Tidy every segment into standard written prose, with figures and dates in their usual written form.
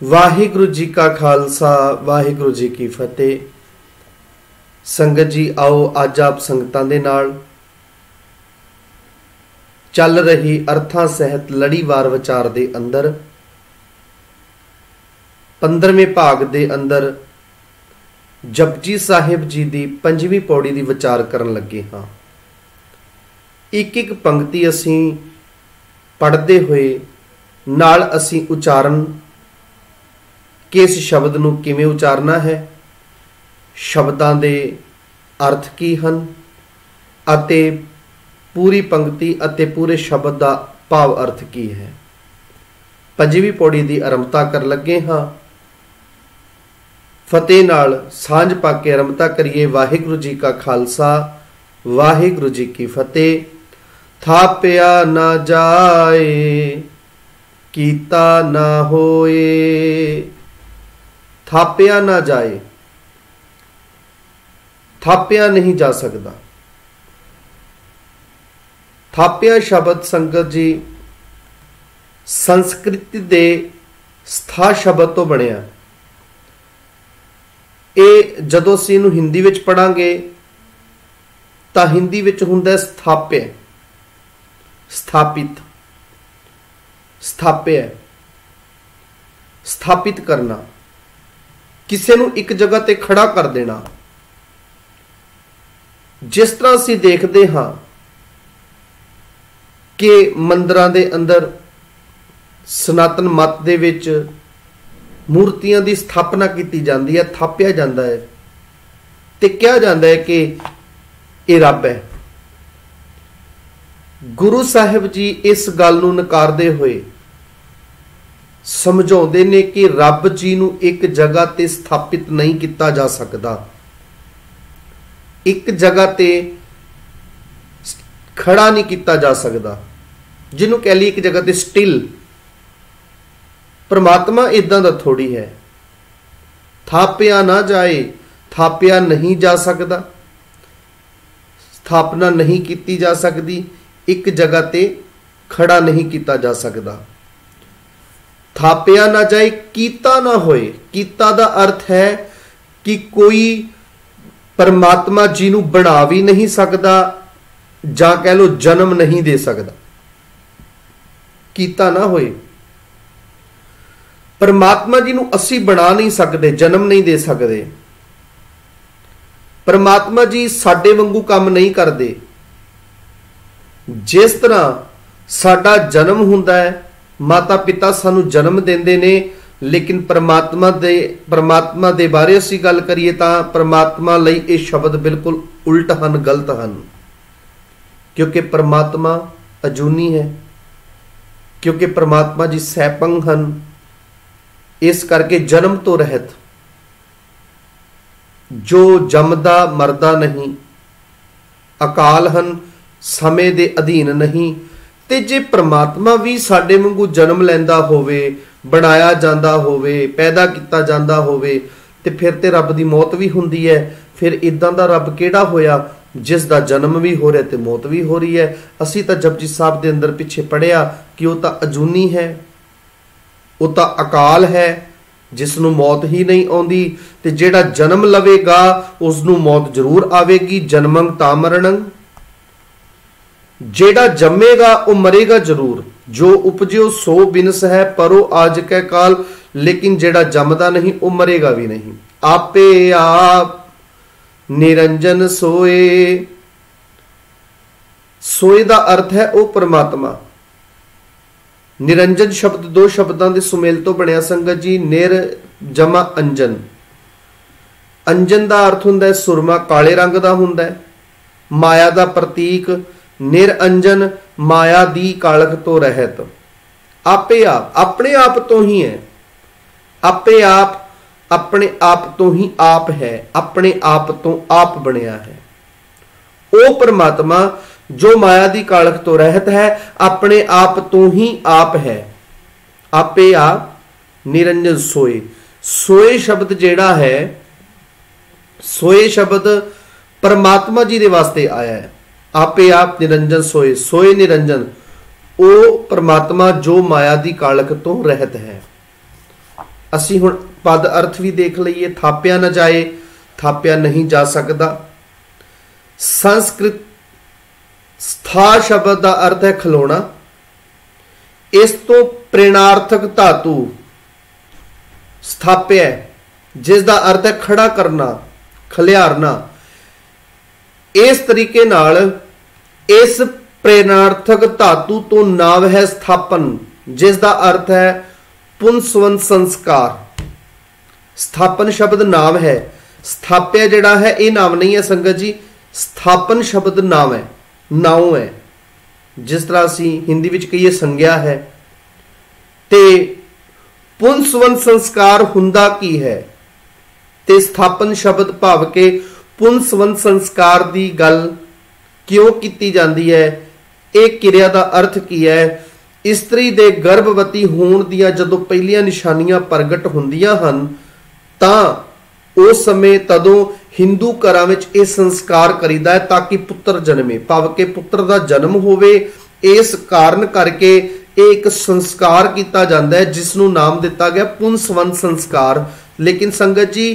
वाहिगुरु जी का खालसा वाहिगुरु जी की फतेह। संगत जी आओ अज आप संगतां दे नाल चल रही अर्थां सहित लड़ीवार विचार दे अंदर 15वें भाग दे अंदर जपजी साहिब जी दी 5वीं पौड़ी दी विचार करन लगे हाँ। एक एक पंक्ति असीं पढ़दे हुए नाल असीं उचारण किस शब्द नूं किवें उचारना है, शब्दां दे अर्थ की हन अते पूरी पंक्ति अते पूरे शब्द का भाव अर्थ की है। 5वीं पौड़ी की आरंभता कर लगे हाँ। फतेह नाल सांझ पाके आरंभता करिए। वाहिगुरु जी का खालसा वाहिगुरु जी की फतेह। थापिया ना जाए कीता ना होए। थापिया ना जाए, थापिया नहीं जा सकता। थापिया शब्द संगत जी संस्कृत दे स्था शब्द तो बनया। ये जदों असीं इहनूं हिंदी विच पढ़ांगे तां हिंदी विच हुंदा स्थाप्य, स्थापित, स्थाप्य, स्थापित करना, किसी नूं एक जगह ते खड़ा कर देना। जिस तरह असीं देखते हाँ कि मंदिरां दे अंदर सनातन मत दे विच मूर्तियां दी स्थापना की जाती है, थापिया जाता है ते कहा जाता है कि ये रब है। गुरु साहिब जी इस गल नूं नकारदे हुए समझाउंदे ने कि रब जी नूं एक जगह ते स्थापित नहीं किया जा सकता, एक जगह ते खड़ा नहीं किया जा सकता, जिन्हों कह ली एक जगह ते स्टिल। परमात्मा इदां दा थोड़ी है। थापिया ना जाए, थापिया नहीं जा सकता, स्थापना नहीं की जा सकती, एक जगह ते खड़ा नहीं किया जा सकता। थापिया ना जाए कीता ना होए। कीता दा अर्थ है कि कोई परमात्मा जी नूं बना भी नहीं सकता जां कह लो जन्म नहीं दे सकता। कीता ना होए, परमात्मा जी नूं असीं बना नहीं सकते, जन्म नहीं दे सकते। परमात्मा जी साडे वांगू काम नहीं करते। जिस तरह साडा जन्म हुंदा है, माता पिता सानू जन्म देंदे ने, लेकिन परमात्मा दे बारे असीं गल करिए तां परमात्मा लई ये शब्द बिल्कुल उल्ट हन, गलत हन। क्योंकि परमात्मा अजूनी है, क्योंकि परमात्मा जी सैपंग हन, इस करके जन्म तो रहत, जो जमदा मरदा नहीं, अकाल हन, समय दे अधीन नहीं। ते जे परमात्मा भी साडे वांगू जन्म लैंदा होवे, बनाया जांदा होवे, पैदा किया जांदा होवे, ते फिर ते रब दी मौत भी हुंदी है। फिर इदां दा रब किहड़ा होया जिस दा जन्म भी हो रहा ते मौत भी हो रही है। असीं तां जपजी साहब दे अंदर पिछे पढ़िया कि वो तां अजूनी है, वो तां अकाल है, जिसनों मौत ही नहीं आउंदी। ते जिहड़ा जन्म लवेगा उसनों मौत जरूर आवेगी। जन्मंग तां मरणंग, जेड़ा जमेगा वो मरेगा जरूर। जो उपजो सो बिनस है, परो आज कै काल। लेकिन जेड़ा जमदा नहीं वो मरेगा भी नहीं। आपे आप निरंजन सोए। सोए दा अर्थ है वो परमात्मा। निरंजन शब्द दो शब्दों के सुमेल तो बनया संगत जी। निर जमा अंजन। अंजन का अर्थ हुंदा है सुरमा, काले रंग का हुंदा है, माया का प्रतीक। निरअंजन माया दी कालख तो रहत। आपे आप अपने आप तो ही है, आपे आप अपने आप तो ही आप है, अपने आप तो आप बनया है। ओ परमात्मा जो माया दी कालख तो रहत है, अपने आप तो ही आप है। आपे आप निरंजन सोए। सोए शब्द जेड़ा है, सोए शब्द परमात्मा जी दे वास्ते आया है। आपे आप निरंजन सोए। सोए निरंजन ओ परमात्मा जो माया दी कालख तो रहत है। असी हुण पद अर्थ भी देख लईए। थाप्या न जाए, थाप्या नहीं जा सकता। संस्कृत स्था शब्द का अर्थ है खिलौना। इस तो प्रेरणार्थक धातु स्थाप्य जिसका अर्थ है खड़ा करना, खलियारना। इस तरीके नाल इस प्रेरणार्थक धातु तो नाम है स्थापन, जिसका अर्थ है पुनस्वन संस्कार। स्थापन शब्द नाम है, स्थाप्य जिहड़ा है यह नाम नहीं है संगत जी। स्थापन शब्द नाम है, नाउं है। जिस तरह असी हिंदी विच कहिए संज्ञा है। ते पुनस्वन संस्कार हुंदा की है, ते स्थापन शब्द भाव के पुनस्वन संस्कार की गल क्यों की जाती है, एक किरिया का अर्थ की है। इस्त्री दे गर्भवती होण दियां जदों पहलियां निशानियां प्रगट हुंदियां हन तां उस समय तदों हिंदू घरां विच इह संस्कार करीदा है ताकि पुत्र जन्मे, भाव के पुत्र का जन्म होवे। इस कारण करके एक संस्कार किया जाता है जिसनों नाम दिता गया पुनस्वन संस्कार। लेकिन संगत जी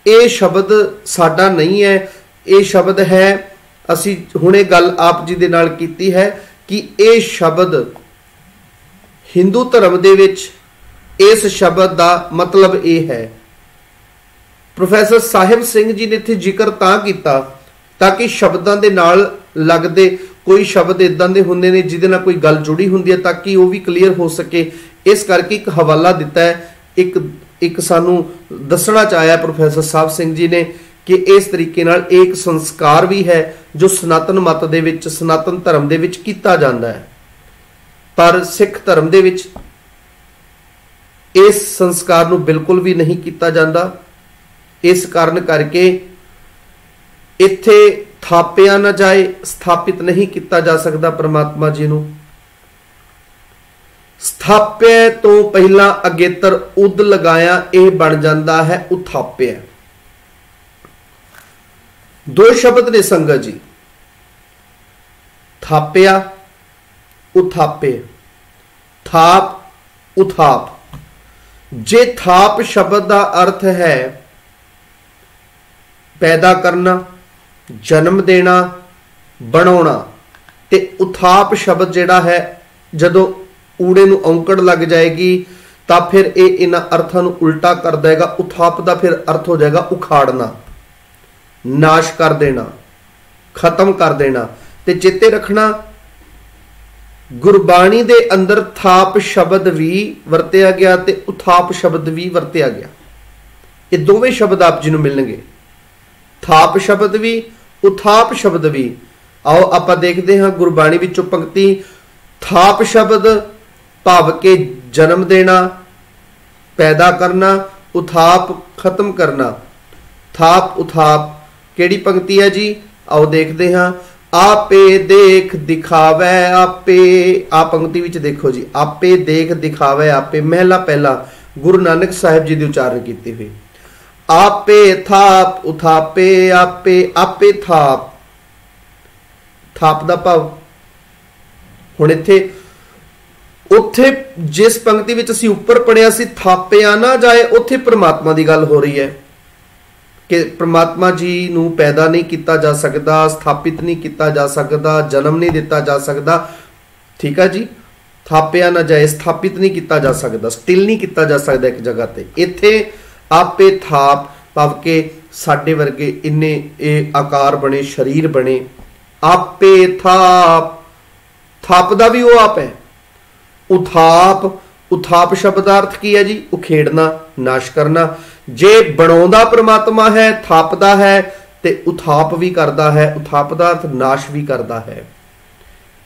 ये शब्द साडा नहीं है, ये शब्द है असी हुणे गल आप जी दे नाल कीती है कि ये शब्द हिंदू धर्म दे विच इस शब्द का मतलब ये है। प्रोफैसर साहिब सिंह जी ने इत्थे जिक्र तां कीता ताकि शब्दां दे नाल लगदे कोई शब्द इदां दे हुंदे ने जिहदे नाल कोई गल जुड़ी हुंदी है ताकि वो भी क्लीयर हो सके। इस करके एक हवाला दिता है, एक सानू दसना चाहया प्रोफैसर साहिब सिंह जी ने कि इस तरीके नाल एक संस्कार भी है जो सनातन मत दे विच, सनातन धर्म दे विच कीता जांदा है। पर सिख धर्म दे विच इस संस्कार नूं बिल्कुल भी नहीं कीता जांदा। इस कारण करके इत्थे थाप्या न जाए, स्थापित नहीं किया जा सकता परमात्मा जी नूं। स्थाप्य तो पहला अगेतर उद लगाया यह बन जाता है उथाप्य। दो शब्द ने संगत जी, थाप्या उथाप्य, थाप उथाप। जे थाप शब्द का अर्थ है पैदा करना, जन्म देना, बनाना, ते उथाप शब्द जिहड़ा है जदों ऊड़े नूं औंकड़ लग जाएगी तो फिर ये इन्हां अर्थां नूं उल्टा कर देगा। उथाप का फिर अर्थ हो जाएगा उखाड़ना, नाश कर देना, खत्म कर देना। ते चेते रखना गुरबाणी दे अंदर थाप शब्द भी वरतिया गया ते उथाप शब्द भी वरतिया गया। ये दोवें शब्द आप जी नूं मिलणगे, थाप शब्द भी उथाप शब्द भी। आओ आपां देखते हैं गुरबाणी विचों पंक्ति। थाप शब्द भाव के जन्म देना, पैदा करना, उथाप खत्म करना। थाप उथाप केड़ी पंक्ति है जी, आओ देखते हैं। आपे देख दिखावे आपे, आ पंक्ति विच देखो जी, आपे देख दिखावे आपे। महला पहला गुरु नानक साहिब जी दी उच्चारण कीती हुई। आपे थाप उथापे आपे, आपे थाप, थाप दा भाव। हुण इत्थे उत्थे जिस पंक्ति विच असीं उपर पढ़िया सी थाप्या ना जाए, उत्थे परमात्मा दी गल हो रही है कि परमात्मा जी नूं पैदा नहीं किया जा सकता, स्थापित नहीं किया जा सकता, जन्म नहीं दिता जा सकता। ठीक है जी, थाप्या ना जाए, स्थापित नहीं किया जा सकता, स्टिल नहीं किया जा सकता एक जगह ते। इत्थे आपे थाप भाव के साडे वर्गे इन्ने ए आकार बने, शरीर बने। आपे थाप, थाप दा भी वो आप है। उथाप, उथाप शब्द का अर्थ की है जी उखेड़ना, नाश करना। जे बनाउंदा परमात्मा है, थापदा है, ते उथाप भी करता है। उथाप का अर्थ नाश भी करता है।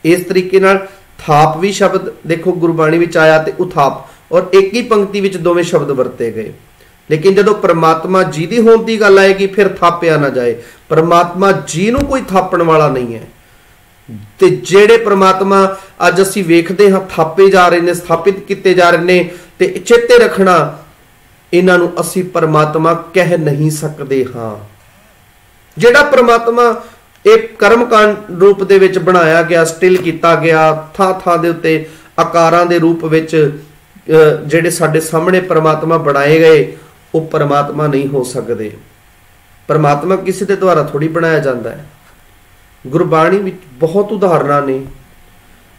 इस तरीके नाल थाप भी शब्द देखो गुरबाणी विच आया ते उथाप, और एक ही पंक्ति विच दोवें शब्द वरते गए। लेकिन जदों परमात्मा जी दी होण दी गल आएगी फिर थाप्या ना जाए। परमात्मा जी नूं कोई थापण वाला नहीं है। ते जेड़े परमात्मा अज असीं वेखदे हां थापे जा रहे ने, स्थापित किए जा रहे ने, ते चेते रखना इन्हां नूं असीं परमात्मा कह नहीं सकदे हां। जेड़ा परमात्मा एक कर्मकांड रूप दे विच बनाया गया, स्टिल किया गया, थां थां दे उत्ते आकारां दे रूप विच ਜਿਹੜੇ ਸਾਡੇ ਸਾਹਮਣੇ परमात्मा बनाए गए वो परमात्मा नहीं हो सकते। परमात्मा किसी के द्वारा थोड़ी बनाया जाता है। गुरबाणी में बहुत उदाहरणा ने।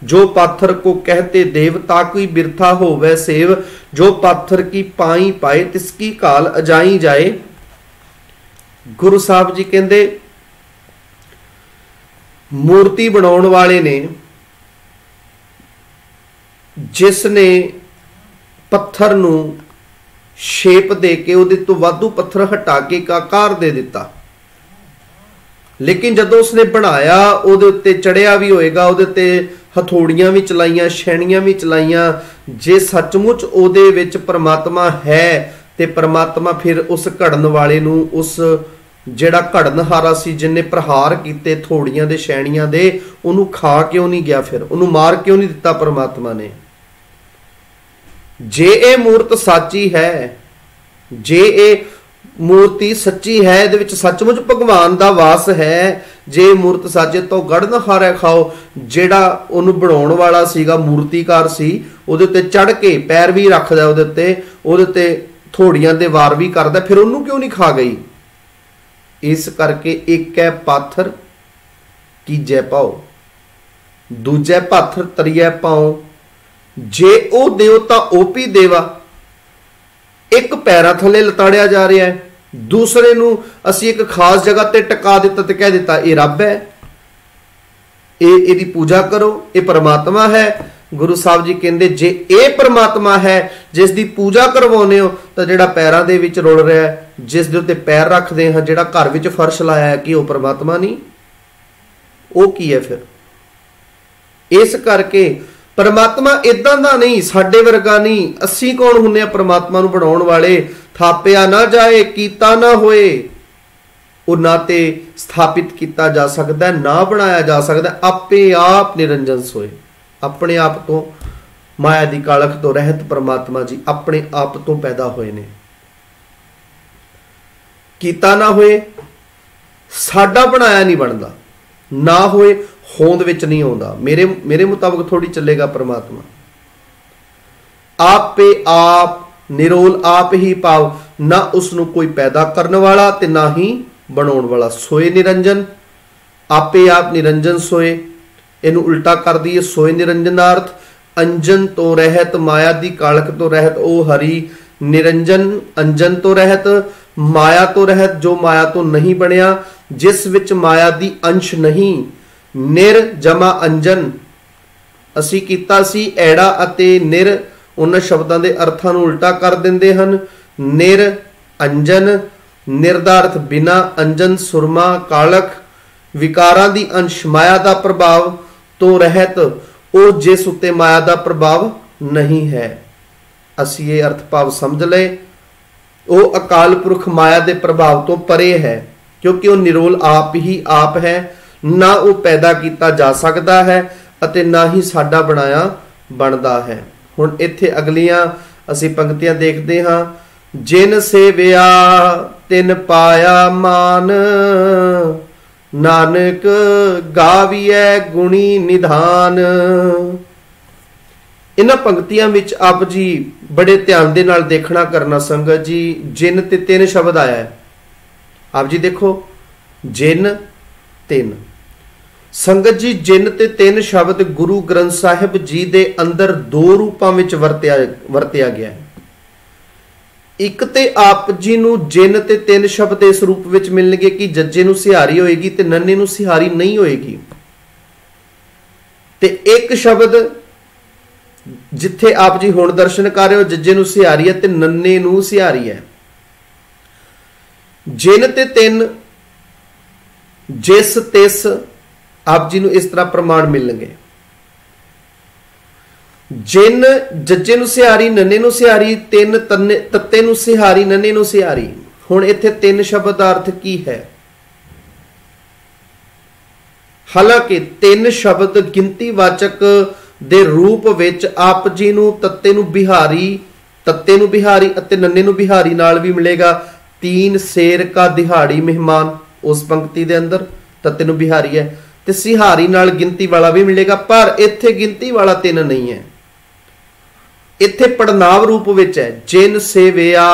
जो पाथर को कहते देवता कोई बिरथा होवे सेव, जो पाथर की पाई पाए तिसकी काल अजाई जाए। गुरु साहब जी कहते मूर्ति बनाने वाले ने जिसने पत्थर नू शेप दे के उहदे तो वाधू पत्थर हटा के एक आकार दे दिता, लेकिन जदों उसने बनाया उहदे उत्ते चढ़िया भी होएगा, उहदे उत्ते हथौड़ियां भी चलाइयां, छेणियां भी चलाइयां। जे सचमुच उहदे विच परमात्मा है ते परमात्मा फिर उस घड़न वाले नू, उस जिहड़ा घड़नहारा सी जिन्ने प्रहार कीते थोड़ियां दे छेणियां दे, उहनू खा क्यों नहीं गया, फिर उहनू मार क्यों नहीं दिता परमात्मा ने। जे ये मूर्त साची है, जे ये मूर्ति सच्ची है, इहदे विच सचमुच भगवान दा वास है, जे मूर्त साचे तो गड़नहारा खाओ। जिहड़ा उहनू बनाउण वाला सीगा, मूर्तिकार सी, उहदे ते चढ़ के पैर भी रखदा, उहदे ते थोड़ियां दे वार भी करदा, फिर उहनू क्यों नहीं खा गई। इस करके एक है पाथर कीजै पाओ, दूजे पाथर तरिए पाओ। जे ओ देवता ओपी देवा, एक पैरां थले लताड़िया जा रहा है, दूसरे नू असी एक खास जगह ते टका दिता ते कह दिता ये रब है, इहदी पूजा करो, ये परमात्मा है। गुरु साहब जी कहते जे ये परमात्मा है जिस दी पूजा करवाउने हो, तो जिहड़ा पैरां दे विच रुल रहा है, जिस दे उत्ते पैर रखदे हां, जिहड़ा घर विच फर्श लाया है, कि वो परमात्मा नहीं, वो की है फिर। इस करके परमात्मा इदां दा नहीं, साडे वर्गा नहीं। असीं कौन हुंदे आ परमात्मा नूं बनाउण वाले। थापिया ना जाए कीता ना होए, वो ना ते स्थापित किया जा सकता, ना बनाया जा सकता। आपे आप निरंजन सोए, अपने आप तो माया दी कालख तो रहत परमात्मा जी अपने आप तो पैदा होए ने। कीता ना होए, साडा बनाया नहीं बनता, ना होए होंद विच नहीं आउंदा। मेरे मुताबिक थोड़ी चलेगा परमात्मा। आप पे आप निरोल आप ही पाव, ना उसनू कोई पैदा करने वाला ते ना ही बनाउण वाला। सोए निरंजन, आपे आप निरंजन सोए, इनू उल्टा कर दीए सोए निरंजन दा अर्थ अंजन तो रहत, माया दी कालख तो रहत ओ हरि। निरंजन अंजन तो रहत, माया तो रहत, जो माया तो नहीं बनया, जिस विच माया दी अंश नहीं। निर जमा अंजन असी कीता सी ऐड़ा अते निर, उन्हां शब्दां दे अर्थां नूं उल्टा कर दिंदे हन। निर अंजन, निर दा अर्थ बिना, अंजन सुरमा कालख, विकारां दी अंश, माया दा प्रभाव तो रहत, ओ जिस उत्ते माया दा प्रभाव नहीं है। असी ये अर्थ भाव समझ ले, ओ अकाल पुरख माया दे प्रभाव तो परे है, क्योंकि वो निरोल आप ही आप है, ना वो पैदा किया जा सकता है अते ना ही साडा बनाया बनता है। हुण इत्थे अगलियां असी पंक्तियां देखते हाँ। जिन सेविया तिन पाया मान, नानक गाविए गुणी निधान। इन्हां पंक्तियां विच आप जी बड़े ध्यान दे नाल देखना करना संगत जी। जिन ते तिन शब्द आया है, आप जी देखो जिन तिन। संगत जी जिन ते तिन शब्द गुरु ग्रंथ साहिब जी दे अंदर दो रूपां विच वरतिया गया है। एक ते आप जी नूं जिन ते तिन शब्द इस रूप विच मिलणगे कि जज्जे नूं सिहारी होएगी ते नन्ने नूं सिहारी नहीं होएगी। ते एक शब्द जिथे आप जी हुण दर्शन कर रहे हो, जज्जे नूं सिहारी है ते नन्ने नूं सिहारी है। जिन ते तिन, जिस तिस, आप जी नूं इस तरह प्रमाण मिलणगे। जिन जज्जे नूं सिहारी, नन्ने नूं सिहारी, तिन तत्ते नूं सिहारी, नन्ने नूं सिहारी। हुण इत्थे तिन शब्द दा अर्थ की है? हालांकि तिन शब्द गिनतीवाचक दे रूप विच आप जी नूं तत्ते नूं बिहारी अते नन्ने नूं बिहारी नाल भी मिलेगा। तीन शेर का दिहाड़ी मेहमान, उस पंक्ति दे अंदर तत्ते नूं बिहारी है, ते सिहारी नाल गिनती वाला भी मिलेगा, पर इत्थे गिनती वाला तिन नहीं है। इत्थे पड़नाव रूप विच है, जिन सेविया।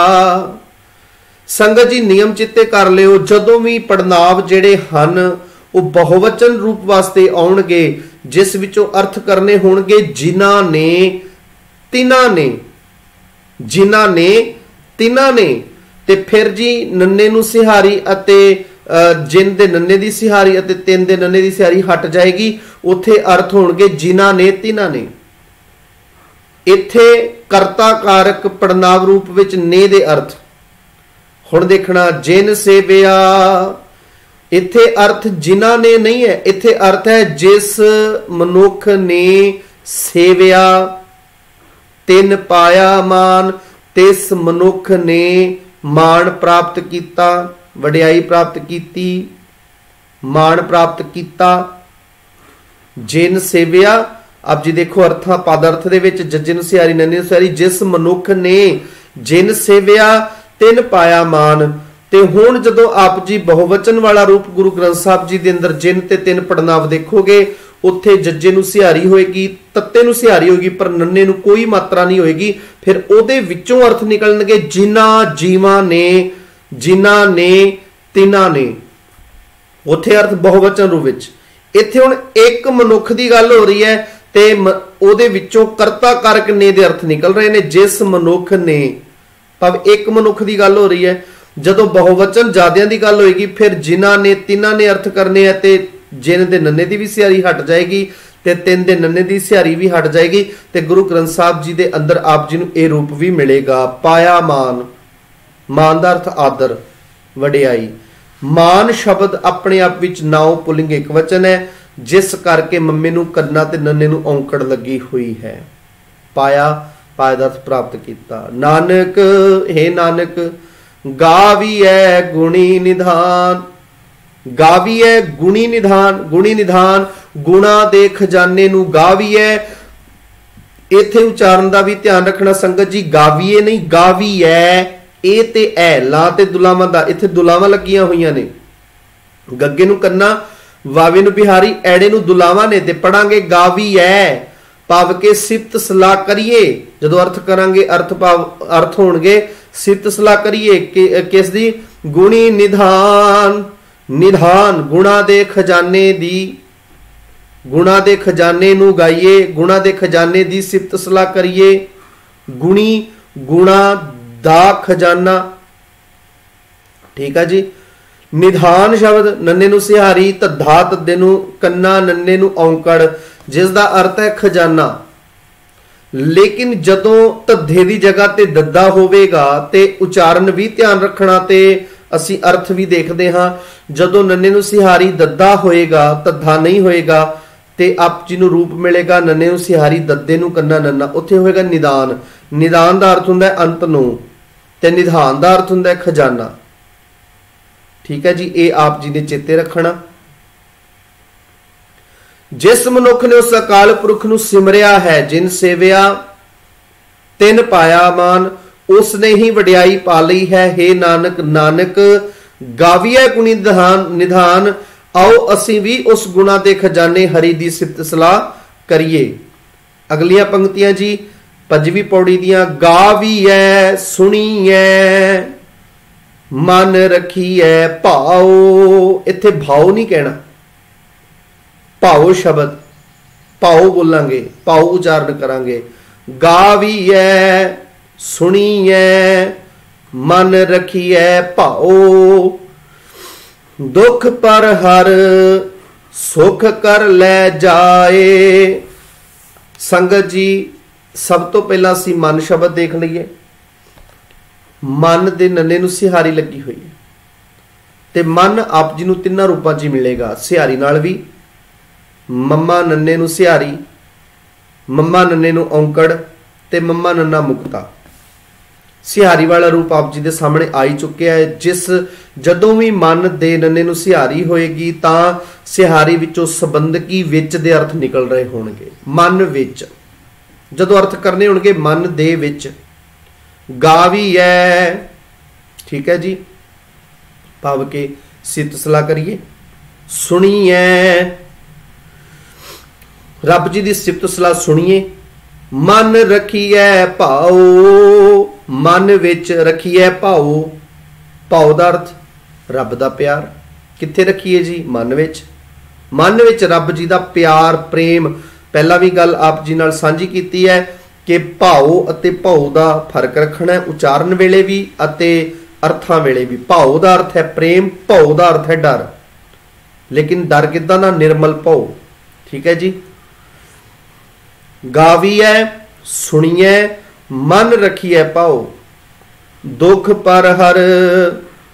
संगत जी नियम चित्ते कर लियो, जदों भी पड़नाव जिहड़े हन वो बहुवचन रूप वास्ते आउणगे, जिस विचों अर्थ करने होणगे जिन्हां ने, तिन्हां ने, जिन्हां ने, तिन्हां ने। ते फिर जी नन्ने नूं सिहारी अते जिन दे नन्ने दी सिहारी अते तिन दे नन्ने दी सिहारी हट जाएगी, उत्थे अर्थ होणगे जिन्हां ने, तिन्हां ने। इत्थे करता कारक पड़नाव रूप विच ने दे अर्थ हुण देखना, जिन सेविया, इत्थे अर्थ जिन्हां ने नहीं है, इत्थे अर्थ है जिस मनुख ने सेविया, तिन पाया मान, तिस मनुख ने मान प्राप्त किया, वडियाई प्राप्त की, मान प्राप्त किया। जिन सेविया, अब जी देखो अर्था पद अर्थ दे विच जजिन सिहारी नन्नी सिहारी, जिस मनुख ने जिन सेविया तिन पाया मान। ते हुण जदों आप जी बहुवचन वाला रूप गुरु ग्रंथ साहिब जी दे अंदर जिन ते तिन पड़नाव देखोगे, उत्थे जज्जे नूं सिहारी होएगी, तत्ते नूं सिहारी होएगी, पर नन्ने नूं कोई मात्रा नहीं होएगी। फिर उहदे विचों अर्थ निकलणगे जिन्हां जीवां ने, जिन्हां ने, तिन्हां ने। उत्थे अर्थ बहुवचन रूप विच। इत्थे हुण एक मनुख दी गल हो रही है ते उहदे विचों करता कारक ने दे अर्थ निकल रहे ने, जिस मनुख ने, भाव एक मनुख दी गल हो रही है। जदों बहुवचन ज्यादियां दी गल होएगी, फिर जिन्हां ने, तिन्हां ने अर्थ करने हैं, ते जिन दे नन्ने दी भी सिहारी हट जाएगी ते तिन दे नन्ने दी सिहारी भी हट जाएगी। ते गुरु ग्रंथ साहिब जी दे अंदर आप जी नूं इह रूप भी मिलेगा, पाया मान। मान दा अर्थ आदर, वडियाई। मान शब्द अपने आप विच नाउं पुलिंग एक वचन है, जिस करके मम्मे नूं कन्ना ते नन्ने नूं औंकड़ लगी हुई है। पाया, पाया दा अर्थ प्राप्त किया। नानक, हे नानक, गावीऐ गुणी निधान। गावीऐ गुणी निधान, गुणी निधान, गुणा दे खजाने नूं गावीऐ। इत्थे उच्चारण दा भी ध्यान रखना संगत जी, गावीए नहीं गावीऐ, ए ते ऐ, ला ते दुलावां दा, इत्थे दुलावां लगियां होईयां ने। गग्गे नूं कन्ना, वावे नूं बिहारी, ऐड़े नूं दुलावां ने, ते पढ़ांगे गावीऐ, भाव के सिफत सलाह करिए। जदों अर्थ करांगे अर्थ भाव अर्थ होणगे सिफत सलाह करिए किस दी, गुणी निधान। निधान गुणा दे खजाने दी, गुणा दे खजाने नूं गाइए, गुणा दे खजाने दी सिफत सलाह करिए। गुणी, गुणा दा खजाना, ठीक है जी। निधान शब्द नन्ने नूं सिहारी, तद्धा तद्दे नूं कन्ना, नन्ने नूं औंकड़, जिसका अर्थ है खजाना। लेकिन जदों तद्धे की जगह ते दद्दा होवेगा ते उचारण भी ध्यान रखना, ते असी अर्थ भी देखते हाँ। जदों नन्ने नूं सिहारी दद्दा होएगा, तद्धा नहीं होएगा, ते आप जी नूं रूप मिलेगा नन्ने नूं सिहारी, दद्दे नूं कन्ना नन्ना, उत्थे होएगा निदान। निदान दा अर्थ हुंदा है अंत नूं, ते निधान दा अर्थ हुंदा है खजाना। ठीक है जी, ये आप जी ने चेते रखना। जिस मनुख ने उस अकाल पुरख नूं सिमरिया है, जिन सेविया तिन पाया मान, उसने ही वडियाई पा लई है। हे नानक, नानक गाविया गुणी निधान, आओ असी भी उस गुणा दे खजाने हरि दी सिफत सलाह करिए। अगलियां पंक्तियां जी 5वीं पौड़ी दियां, गाविए सुनिए मन रखिए भाओ। इत्थे भाओ नहीं कहना, भाओ शब्द, भाओ बोलांगे, भाओ उच्चारण करांगे। गाविए सुनिए मन रखिए भाओ, दुख पर हर सुख कर ले जाए। संगत जी सब तो पहला असी मन शब्द देख लीए। मन दे नन्ने नूं सिहारी लगी हुई है, ते मन आप जी नूं तिन्नां रूपां च मिलेगा। सिहारी नाल भी, मम्मा नन्ने नूं सिहारी, मम्मा नन्ने नूं औंकड़, ते मम्मा नन्ना मुक्ता। सिहारी वाला रूप आप जी दे सामने आ ही चुकिया है। जिस जदों भी मन दे नन्ने नूं सिहारी होएगी तां सिहारी विचों संबंधकी विच दे अर्थ निकल रहे होणगे। मन विच जदों अर्थ करने होणगे मन दे विच। गावी है, ठीक है जी, भाव के सित सलाह करिए। सुनिए, रब जी की सिफत सलाह सुनिए। मन रखिए भाओ, मन विच रखिए भाओ। भाओ दा अर्थ रब दा प्यार। कित्थे रखिए जी? मन विच। मन विच रब जी दा प्यार प्रेम। पहला भी गल आप जी नाल सांझी कीती है कि भाओ अते भाओ दा फर्क रखना है, उचारण वेले भी अते अर्थां वेले भी। भाओ दा अर्थ है प्रेम, भाओ दा अर्थ है डर। लेकिन डर किदां दा? निर्मल भाओ। ठीक है जी। गावीए सुनिए मन रखिए भाओ, दुख पर हर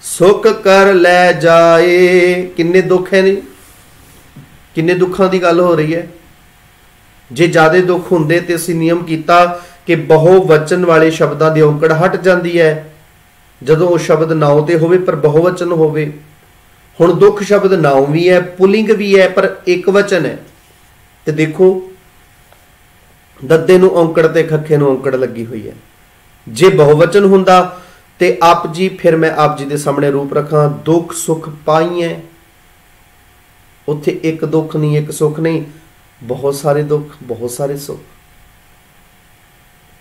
सुख कर ले जाए। किन्ने दुख है नी? किन्ने दुखों की गल हो रही है? जे ज्यादा दुख होंदे ते असीं नियम कीता कि बहुवचन वाले शब्दां दी औंकड़ हट जाती है जदों वो शब्द नाउं ते होवे पर बहुवचन होवे। हुण दुख शब्द नाउं भी है, पुलिंग भी है, पर एक वचन है। ते देखो दद्दे नूं औंकड़ ते खखे नूं औंकड़ लगी हुई है। जे बहुवचन हुंदा ते आप जी, फिर मैं आप जी दे सामने रूप रखा, दुख सुख पाईए। उत्थे एक दुख नहीं, एक सुख नहीं, बहुत सारे दुख, बहुत सारे सुख।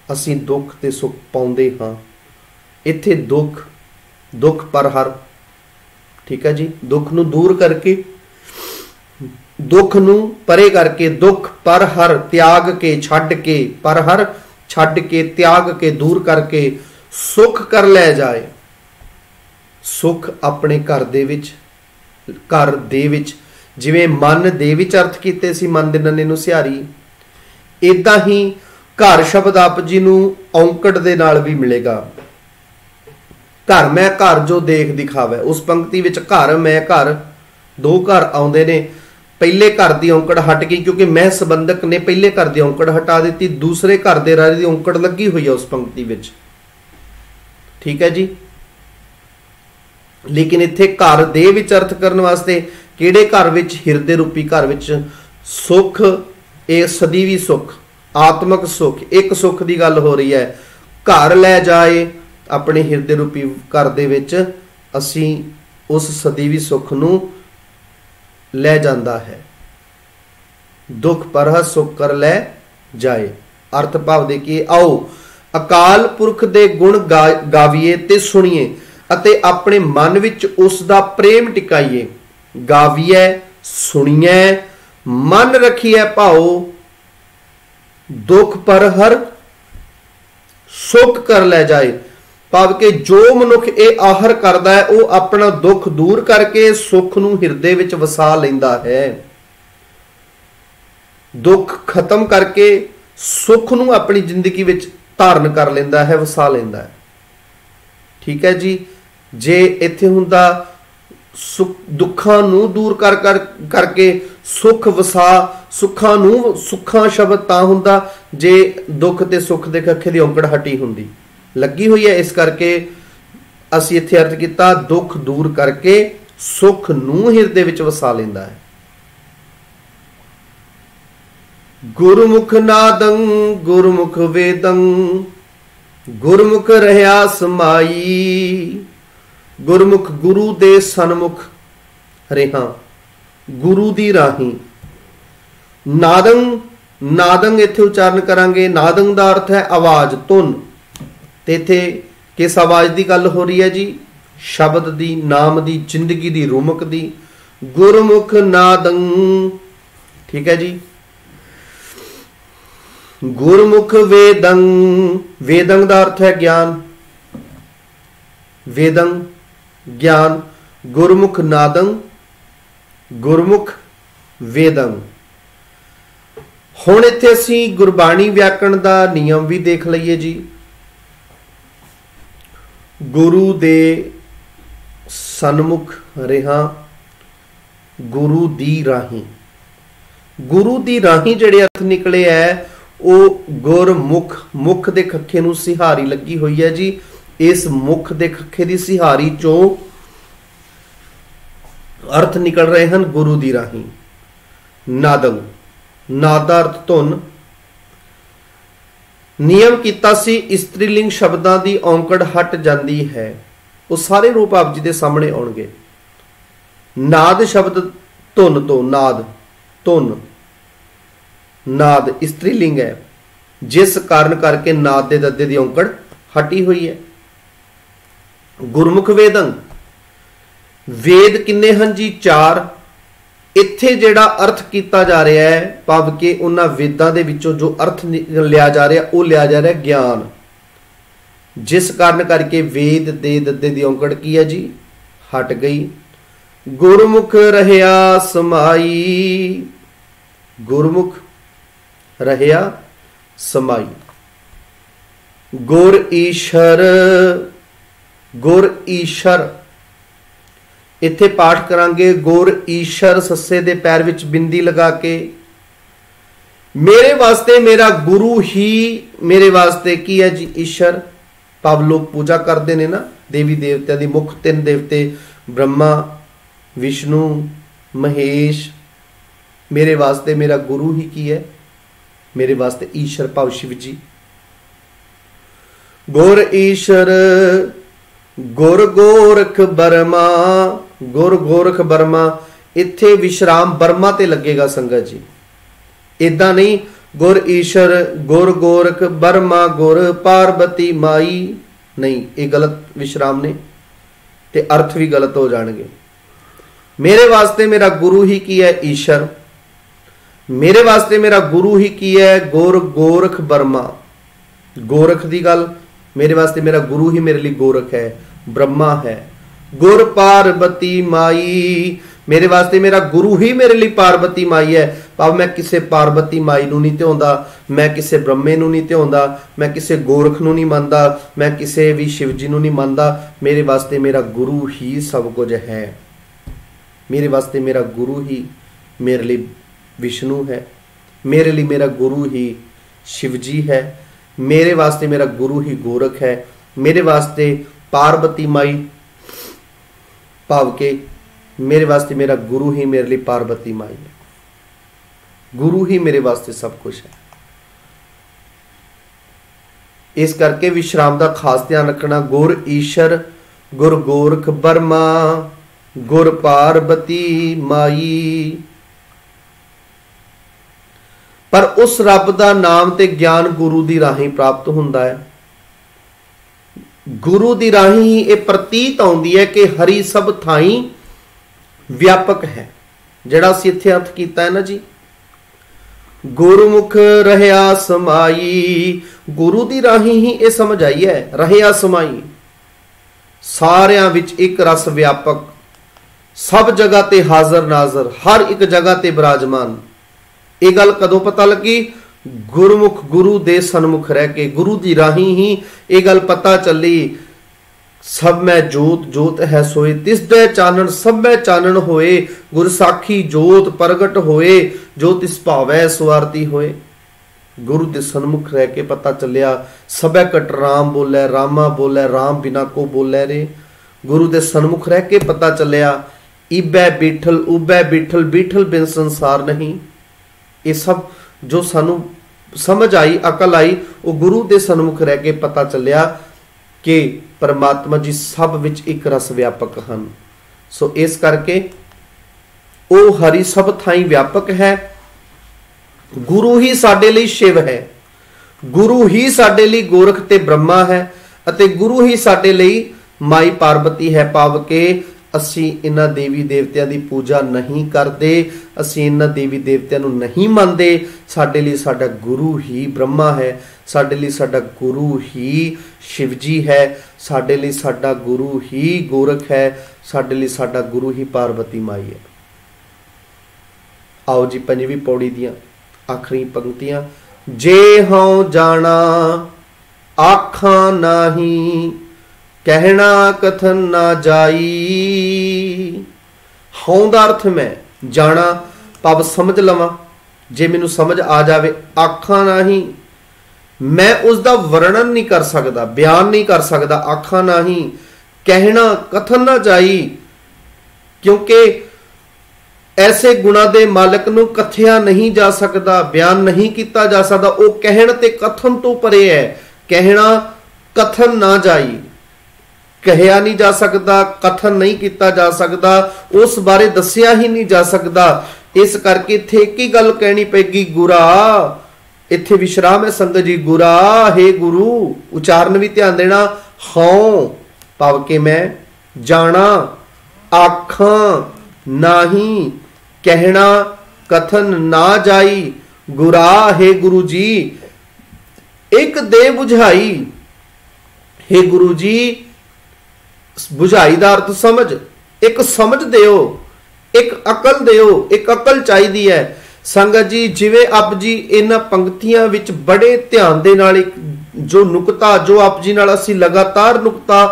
असीं दुख ते सुख पाउंदे हां। इत्थे दुख, दुख पर हर। ठीक है जी। दुख नूं दूर करके, दुख नूं परे करके, दुख पर हर त्याग के, छड्ड के, पर हर छड्ड के, त्याग के, दूर करके सुख कर ले जाए। सुख अपने घर दे विच, घर दे विच जिवें मन दे विच अर्थ कीते सी, मन दे नन्ने नूं सिहारी, इदां ही घर शब्द आप जी नूं औंकड़ दे नाल भी मिलेगा। घर मैं घर जो देख दिखावे, उस पंक्ति विच घर मैं घर, दो घर आउंदे ने। पहले घर की औंकड़ हट गई क्योंकि मैं संबंधक ने पहले घर की औंकड़ हटा दी, दूसरे घर के राजे की औंकड़ लगी हुई है उस पंक्ति विच। ठीक है जी। लेकिन इत्थे घर दे विच अर्थ करने वास्ते किहड़े घर विच? हिरदे रूपी घर विच सुख, एक सदीवी सुख, आत्मक सुख, एक सुख की गल हो रही है। घर लै जाए, अपने हिरदे रूपी घर दे विच असीं उस सदीवी सुख नूं लै जांदा है। दुख पर सुख कर लै जाए। अर्थ भाव देखिए, आओ अकाल पुरख दे गुण गावीए ते सुनिए अते अपने मन विच उस दा प्रेम टिकाइए। गावीए सुनिए मन रखिए भाओ, दुख पर हर सुख कर लै जाए। भाव के जो मनुख ये आहर करता है वह अपना दुख दूर करके सुख नूं हिरदे विच वसा लैंदा है। दुख खत्म करके सुख नूं अपनी जिंदगी विच धारण कर लैंदा है, वसा लैंदा है। ठीक है जी। जे इत्थे हुंदा सुख दुखां नूं दूर करके सुख वसा, सुखां नूं, सुखां शब्द तां हुंदा जे दुख ते सुख दे खखे दी औंकड़ हटी हुंदी, लगी हुई है। इस करके असीं इत्थे अर्थ कीता, दुख दूर करके सुख नूं हिरदे विच वसा लैंदा है। गुरमुख नादं गुरमुख वेदं, गुरमुख रहा समाई। गुरमुख गुरु दे सन्मुख रहा, गुरु दी राही। नादं, नादं इत्थे उच्चारण करांगे। नादं दा अर्थ है आवाज, धुन। ते इत्थे किस आवाज की गल हो रही है जी? शब्द दी, नाम दी, जिंदगी दी, रुमक दी। गुरमुख नादं। ठीक है जी। गुरमुख वेदं, वेदं दा अर्थ है ज्ञान, वेदं ज्ञान। गुरमुख नादं, गुरमुख वेदं। हुण इत्थे असीं गुरबाणी व्याकरण दा नियम भी देख लईए जी। गुरु दे सन्मुख रहा, गुरु दी राही। गुरु दी राही जिहड़े अर्थ निकले है वो गुरमुख, मुख दे खखे नूं सिहारी लगी हुई है जी। इस मुख दे खखे दी सिहारी चों अर्थ निकल रहे हैं गुरु दी राही। नादं, नादा अर्थ धुन। नियम कीता सी स्त्रीलिंग शब्दां दी औंकड़ हट जाती है। वो सारे रूप आप जी दे सामने आउणगे। नाद शब्द धुन तो, नाद धुन, नाद स्त्रीलिंग है। जिस कारण करके नाद दे दद्दे दी औंकड़ हटी हुई है। गुरमुख वेदं, वेद किन्ने हन जी? 4। इत्थे जिहड़ा अर्थ किया जा रहा है भाव के उन्हां वेदां दे विचों जो अर्थ लिया जा रहा वो लिया जा रहा ज्ञान, जिस कारण करके वेद दे दद्दे दी औंकड़ की है जी? हट गई। गुरमुख रहया समाई, गुरमुख रहया समाई। गुर ईश्वर, गुर ईश्वर, इत्थे पाठ करांगे गुर ईश्वर सस्से दे पैर विच बिंदी लगा के। मेरे वास्ते मेरा गुरु ही मेरे वास्ते की है जी? ईश्वर। भाव लोग पूजा करते हैं ना देवी देवत्या दी, मुख 3 देवते ब्रह्मा विष्णु महेश। मेरे वास्ते मेरा गुरु ही की है? मेरे वास्ते ईश्वर भाव शिव जी। गुर ईश्वर गुर गोरख बर्मा, गुर गोरख बर्मा, इत्थे विश्राम बर्मा ते लगेगा संगत जी, इदा नहीं गुर ईश्वर गुर गोरख बर्मा गुर पार्वती माई, नहीं, ये गलत विश्राम ने ते अर्थ भी गलत हो जाएंगे। मेरे वास्ते मेरा गुरु ही की है? ईश्वर। मेरे वास्ते मेरा गुरु ही की है? गुर गोरख बर्मा। गोरख दी गल, मेरे वास्ते मेरा गुरु ही मेरे लिए गोरख है, ब्रह्मा है। गुर पार्वती माई, मेरे वास्ते मेरा गुरु ही मेरे लिए पार्वती माई है। भाव मैं किसी पार्वती माई नूं नहीं ध्याउंदा, मैं किसी ब्रह्मे नूं नहीं ध्याउंदा, मैं किसी गोरख नूं नहीं मानदा, मैं किसी भी शिव जी नूं नहीं मानदा। मेरे वास्ते मेरा गुरु ही सब कुछ है। मेरे वास्ते मेरा गुरु ही मेरे लिए विष्णु है, मेरे लिए मेरा गुरु ही शिव जी है, मेरे वास्ते मेरा गुरु ही गोरख है, मेरे वास्ते पार्वती माई भाव के मेरे वास्ते मेरा गुरु ही मेरे लिए पार्वती माई है। गुरु ही मेरे वास्ते सब कुछ है। इस करके विश्राम का खास ध्यान रखना। गुर ईश्वर गुर गोरख बर्मा गुर पार्वती माई। पर उस रब का नाम ते ज्ञान गुरु दी राही प्राप्त हुंदा है। गुरु दी राही ही यह प्रतीत आउंदी है कि हरि सब थाई व्यापक है। जिहड़ा असीं इत्थे अर्थ कीता है ना जी, गुरमुख रहया समाई, गुरु दी राही ही यह समझ आई है। रहया समाई, सारियां विच एक रस व्यापक, सब जगह ते हाजर नाजर, हर एक जगह ते विराजमान। ये गल कदों पता लगी? गुरमुख गुरु दे सन्मुख रह के, गुरु दी राही ही ये गल पता चली। सब में जोत जोत है सोए, तिस दे चानन सब में चानन होए, गुरसाखी जोत प्रगट होए, जो तिस भावै सुआरती होए। गुरु दे सन्मुख रह के पता चलिया, सबे कट राम बोले, रामा बोले, राम बिना को बोले रे। गुरु दे सन्मुख रह के पता चलिया, इबै बिठल उबै बिठल, बिठल बिन संसार नहीं। ये सब जो सानू समझ आई, अकल आई, वो गुरु दे सन्मुख रह के पता चलिया कि परमात्मा जी सब विच एक रस व्यापक हैं। सो इस करके वो हरि सब थाई व्यापक है। गुरु ही साडे लई शिव है, गुरु ही साडे लई गोरख ते ब्रह्मा है, अते गुरु ही साडे लई माई पार्वती है। भाव के असी इन्हां देवी देवतियां दी पूजा नहीं करते, असी इन्हां देवी देवतियां नूं नहीं मानते। साडे लई साडा गुरु ही ब्रह्मा है, साडे लई साडा गुरु ही शिव जी है, साडे लई साडा गुरु ही गोरख है, साडे लई साडा गुरु ही पार्वती माई है। आओ जी पंजवीं पौड़ी दियां आखिरी पंक्तियां। जे हूं जाना आखां नाही, कहना कथन ना जाई। हौं दा अर्थ मैं जाना, भाव समझ लवां, जे मैनू समझ आ जावे। आखां नाही, मैं उसका वर्णन नहीं कर सकता, बयान नहीं कर सकता। आखां नाही, कहना कथन ना जाई, क्योंकि ऐसे गुणा दे मालक नूं कथिया नहीं जा सकता, बयान नहीं किया जा सकता। वो कहण ते कथन तो परे है। कहना कथन ना जाई, कहिया नहीं जा सकता, कथन नहीं किया जा सकता, उस बारे दसिया ही नहीं जा सकता। इस करके इत्थे एक ही गल कहनी पेगी, गुरा इत्थे विश्राम है संगत जी। गुरा हे गुरु, उचारण भी ध्यान देना। हौं भाव के मैं जाना, आखा नाही, कहना कथन ना जाई। गुरा हे गुरु जी, एक दे बुझाई। हे गुरु जी, बुझाई दा अर्थ समझ, एक समझ दियो, एक अकल दियो, एक अकल चाहिदी है। संगत जी जिवें आप जी इन पंक्तियां विच बड़े ध्यान दे नाल एक जो नुकता, जो आप जी नाल असीं लगातार नुकता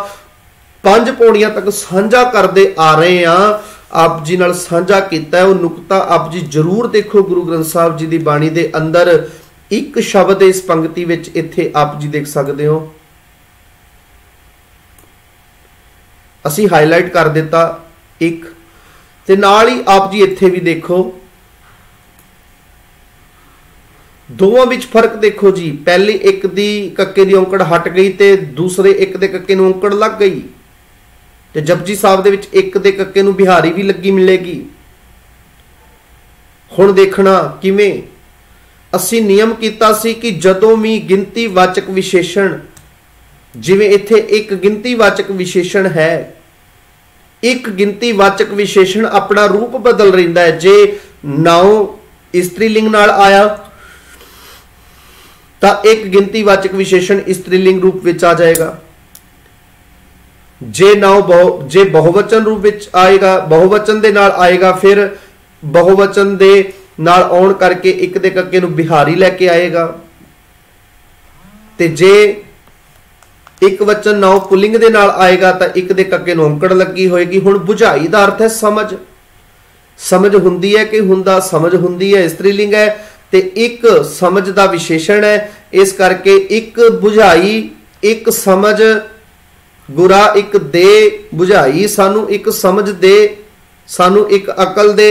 5 पौड़ियां तक साझा करते आ रहे हैं, आप जी नाल साझा कीता है, वो नुकता आप जी जरूर देखो। गुरु ग्रंथ साहिब जी की बाणी दे अंदर एक शब्द इस पंक्ति विच इत्थे आप जी देख सकते हो, असीं हाईलाइट कर दिता एक, ते नाल ही आप जी इत्थे भी देखो दोवां विच फर्क देखो जी। पहले एक दी कक्के दी औंकड़ हट गई ते दूसरे एक दे कक्के नूं औंकड़ लग गई। ते जपजी साहब दे विच एक दे कक्के नूं बिहारी भी लगी मिलेगी। हुण देखना किवें असीं नियम कीता सी कि जदों भी गिनती वाचक विशेषण, जिवें इत्थे एक गिनती वाचक विशेषण है, एक गिनती वाचक विशेषण अपना रूप बदल रहिंदा है। जे नाउं स्त्रीलिंग नाल आया तो एक गिनती वाचक विशेषण स्त्रीलिंग रूप विच आ जाएगा। जे नाउं जे बहुवचन रूप विच आएगा, बहुवचन दे नाल आएगा, फिर बहुवचन दे नाल आउण करके एक दे कक्के नूं बिहारी लैके आएगा। ते जे एक वचन नाउं पुलिंग दे नाल आएगा तो एक दे कक्के नूं औंकड़ लगी होएगी। हुण बुझाई दा अर्थ है समझ, समझ हुंदी है कि हुंदा, समझ हुंदी है, स्त्रीलिंग है, ते एक समझ दा विशेषण है। इस करके एक बुझाई, एक समझ, गुरा एक दे बुझाई, सानू एक समझ दे, सानू एक अकल दे।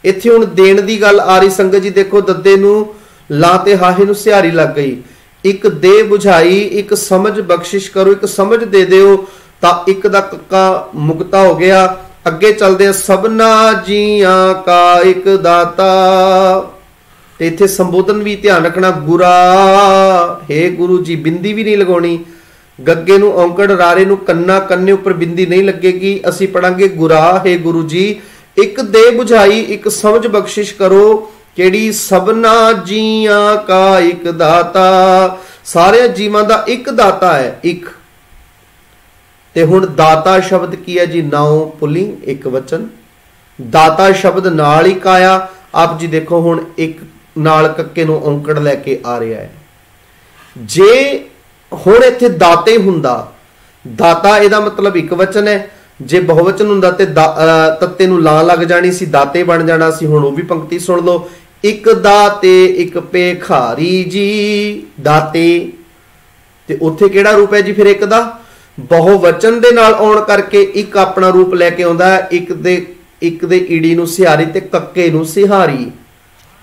इत्थे हुण देण दी गल आ रही संगत जी। देखो दद्दे नूं ला ते हाहे नूं सिहारी लग गई। एक दे बुझाई, एक समझ बख्शिश करो, एक समझ दे दिओ, तां एक दा कक्का मुक्ता हो गया। अगे चलदे सबना जियां का एक दाता। ते इत्थे संबोधन भी ध्यान रखना, गुरा हे गुरु जी, बिंदी भी नहीं लगाउणी। गग्गे नूं औंकड़, रारे नूं कन्ना, कन्ने उपर बिंदी नहीं लगेगी। असीं पढ़ांगे गुरा हे गुरु जी, एक दे बुझाई, एक समझ बख्शिश करो, केड़ी सबना जियां का एक दाता। सारे जीवां दा एक दाता है, एक। ते हुण दाता शब्द की है जी? नाउं पुलिंग, एक वचन। दाता शब्द नाल ही आया। आप जी देखो हुण एक नाल कक्के नूं औंकड़ लैके आ रहा है। जे हुण इत्थे दाते हुंदा, दाता इहदा मतलब एक वचन है। जे बहुवचन हुंदा ते तत्ते नूं ला लग जानी सी, दाते बन जाना सी। हुण ओह भी पंक्ति सुन लो, एक दाते एक पेखारी जी। दाते ते उत्थे किहड़ा रूप है जी फिर एक दा? बहुवचन दे नाल आउण करके एक अपना रूप लैके आउंदा है। एक दे ईड़ी नूं सिहारी ते कक्के नूं सिहारी।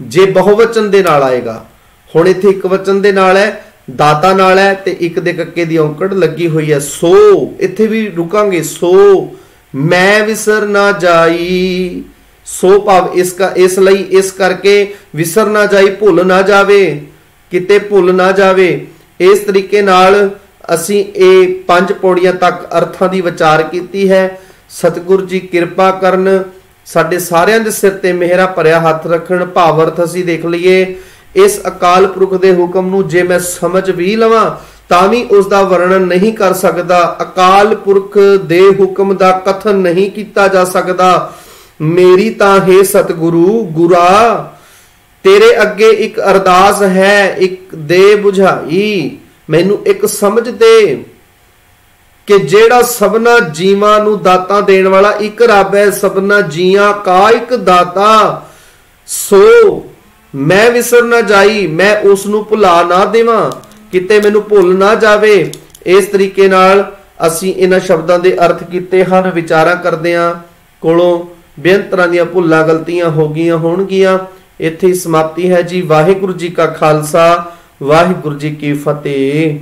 जे बहुवचन दे नाल आएगा, हुण इत्थे एक वचन दे नाल है, दाता नाल है, ते एक दे कक्के दी औंकड़ लगी हुई है। सो इत्थे भी रुकांगे, सो मैं विसर ना जाई। सो भाव इसका इस लई, इस करके विसर ना जाई, भुल ना जावे, किते भुल ना जावे। इस तरीके नाल असीं ये 5 पौड़ियां तक अर्थां दी विचार कीती है। सतगुरु जी किरपा करन, साडे सारियां दे सिर ते मेहरा भरिया हथ रखण। भावर्थ असीं देख लईए, इस अकाल पुरख दे हुक्म नूं जे मैं समझ भी लवां तां भी उस दा वर्णन नहीं कर सकदा। अकाल पुरख दे हुक्म दा कथन नहीं कीता जा सकदा। मेरी तां हे सतगुरु गुरा तेरे अगे एक अरदास है, एक दे बुझाई, मैनू एक समझ दे कि जेड़ा सबना जीवां नूं दाता देण वाला एक रब है। सबना जियां का एक दाता, सो मैं विसर ना जाई, मैं उस नूं भुला ना देवां, किते मैनू भुल ना जावे। इस तरीके नाल असीं इन्हां शब्दां दे अर्थ कीते हन। विचारां करदिआं कोलों बेअंत तरहां दीआं भुल्लां गलतियां हो गईआं होणगीआं। इत्थे ही समाप्ति है जी। वाहिगुरू जी का खालसा, वाहिगुरू जी की फतेह।